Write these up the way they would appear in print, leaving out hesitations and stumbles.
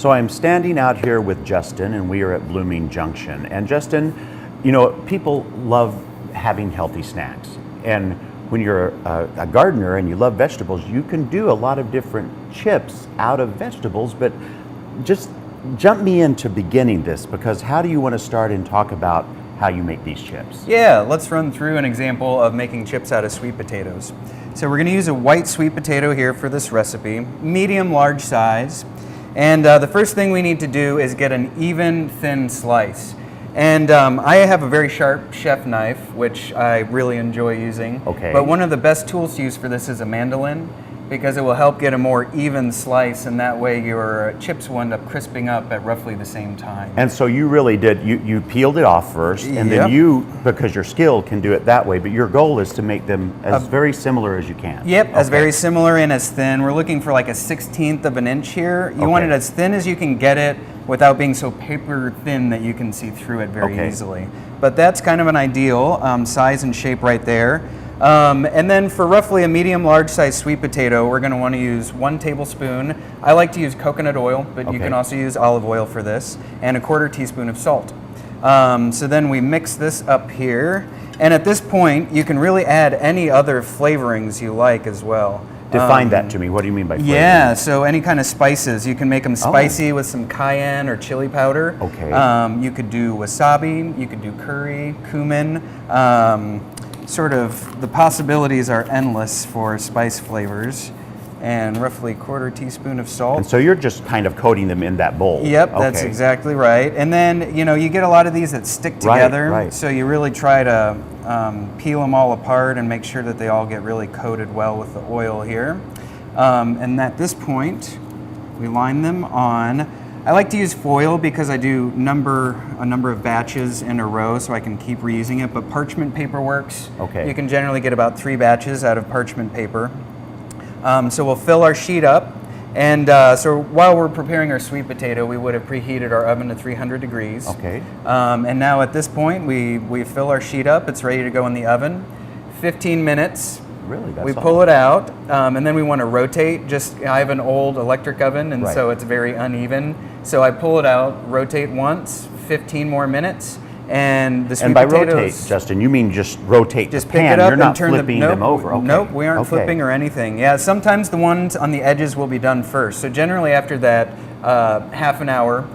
So I'm standing out here with Justin, and we are at Blooming Junction. And Justin, you know, people love having healthy snacks. And when you're a gardener and you love vegetables, you can do a lot of different chips out of vegetables, but just jump me into beginning this, because how do you want to start and talk about how you make these chips? Yeah, let's run through an example of making chips out of sweet potatoes. So we're going to use a white sweet potato here for this recipe, medium large size. And the first thing we need to do is get an even thin slice. And I have a very sharp chef knife, which I really enjoy using. Okay. But one of the best tools to use for this is a mandolin, because it will help get a more even slice, and that way your chips will end up crisping up at roughly the same time. And so you really did, you peeled it off first, and then you, because your skill, can do it that way, but your goal is to make them as very similar as you can. Yep, as very similar and as thin. We're looking for like a 1/16 of an inch here. You want it as thin as you can get it without being so paper thin that you can see through it very easily. But that's kind of an ideal size and shape right there. And then for roughly a medium large size sweet potato, we're going to want to use 1 tablespoon. I like to use coconut oil, but you can also use olive oil for this, and 1/4 teaspoon of salt. So then we mix this up here, and at this point you can really add any other flavorings you like as well. Define that to me. What do you mean by flavor? Yeah, so any kind of spices. You can make them spicy with some cayenne or chili powder. Okay. You could do wasabi, you could do curry, cumin. Sort of the possibilities are endless for spice flavors. And roughly 1/4 teaspoon of salt. And so you're just kind of coating them in that bowl. Yep, that's exactly right. And then, you know, you get a lot of these that stick together. So you really try to peel them all apart and make sure that they all get really coated well with the oil here. And at this point, we line them on. I like to use foil because I do a number of batches in a row so I can keep reusing it, but parchment paper works. Okay. You can generally get about 3 batches out of parchment paper. So we'll fill our sheet up, and so while we're preparing our sweet potato, we would have preheated our oven to 300 degrees. Okay. And now at this point, we fill our sheet up. It's ready to go in the oven. 15 minutes. Really? That's we pull it out, and then we want to rotate. I have an old electric oven, and so it's very uneven. So I pull it out, rotate once, 15 more minutes, and the sweet potatoes. And by rotate, Justin, you mean just rotate just the pan? Pick it up You're not and turn flipping them over. Okay. Nope, we aren't flipping or anything. Yeah, sometimes the ones on the edges will be done first. So generally after that half an hour,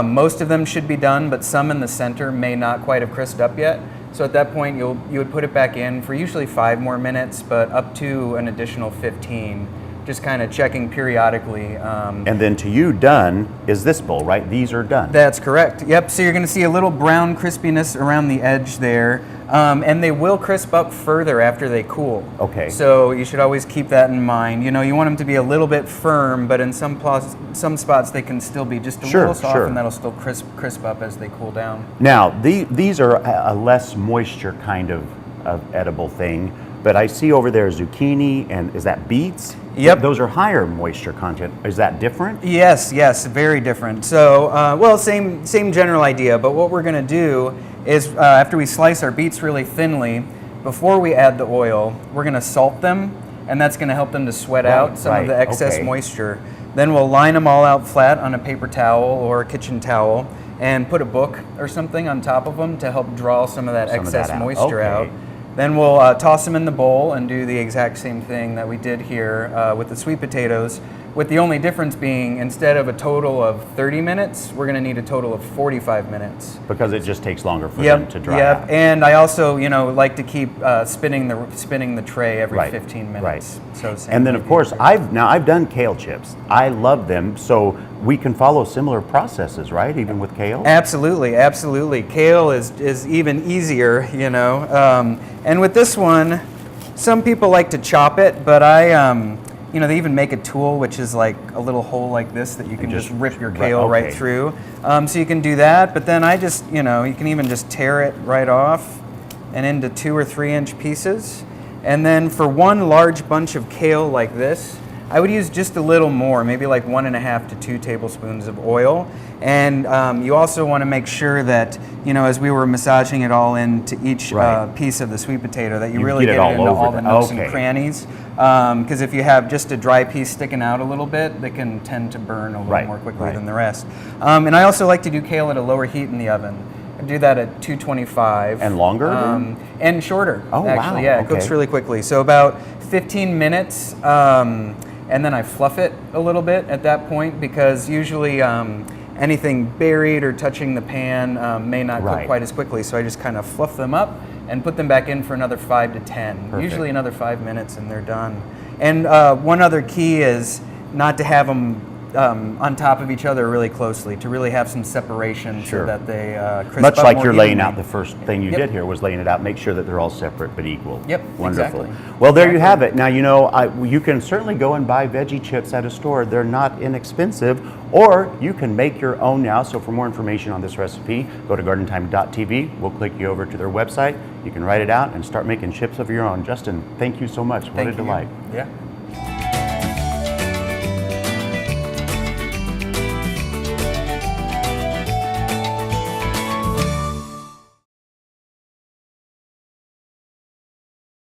most of them should be done, but some in the center may not quite have crisped up yet. So at that point, you would put it back in for usually 5 more minutes, but up to an additional 15. Just kind of checking periodically. And then to you, done is this bowl, right? These are done. That's correct. Yep, so you're going to see a little brown crispiness around the edge there. And they will crisp up further after they cool. Okay. So you should always keep that in mind. You know, you want them to be a little bit firm, but in some spots they can still be just a little soft, and that'll still crisp up as they cool down. Now, these are a less moisture kind of edible thing, but I see over there zucchini, and is that beets? Yep. Those are higher moisture content. Is that different? Yes, very different. So, well, same general idea, but what we're going to do is after we slice our beets really thinly, before we add the oil, we're going to salt them, and that's going to help them to sweat out some of the excess moisture. Then we'll line them all out flat on a paper towel or a kitchen towel and put a book or something on top of them to help draw some of that excess moisture out. Then we'll toss them in the bowl and do the exact same thing that we did here with the sweet potatoes, with the only difference being instead of a total of 30 minutes, we're going to need a total of 45 minutes. Because it just takes longer for them to dry out. And I also, you know, like to keep spinning the tray every 15 minutes. So and then of course, I've done kale chips. I love them, so we can follow similar processes, right? Even with kale? Absolutely. Kale is even easier, you know. And with this one, some people like to chop it, but you know, they even make a tool which is like a little hole like this that you can just rip your kale right through. So you can do that, but then you know, you can even just tear it right off and into 2 or 3 inch pieces. And then for one large bunch of kale like this, I would use just a little more, maybe like 1.5 to 2 tablespoons of oil. And you also want to make sure that, you know, as we were massaging it all into each piece of the sweet potato, that you really get it into all the nooks and crannies. Because if you have just a dry piece sticking out a little bit, they can tend to burn a little more quickly than the rest. And I also like to do kale at a lower heat in the oven. I do that at 225. And longer? And shorter, oh, actually. Wow. Yeah, it cooks really quickly. So about 15 minutes, and then I fluff it a little bit at that point, because usually anything buried or touching the pan may not cook quite as quickly. So I just kind of fluff them up and put them back in for another 5 to 10. Perfect. Usually another 5 minutes and they're done. And one other key is not to have them on top of each other really closely, to really have some separation so that they crisp much up like more you're laying evenly. out. The first thing you did here was laying it out. Make sure that they're all separate but equal. Yep, Wonderful. exactly. Well, there you have it. Now, you know, you can certainly go and buy veggie chips at a store. They're not inexpensive, or you can make your own now. So for more information on this recipe, go to gardentime.tv. We'll click you over to their website. You can write it out and start making chips of your own. Justin, thank you so much. What a delight. Yeah.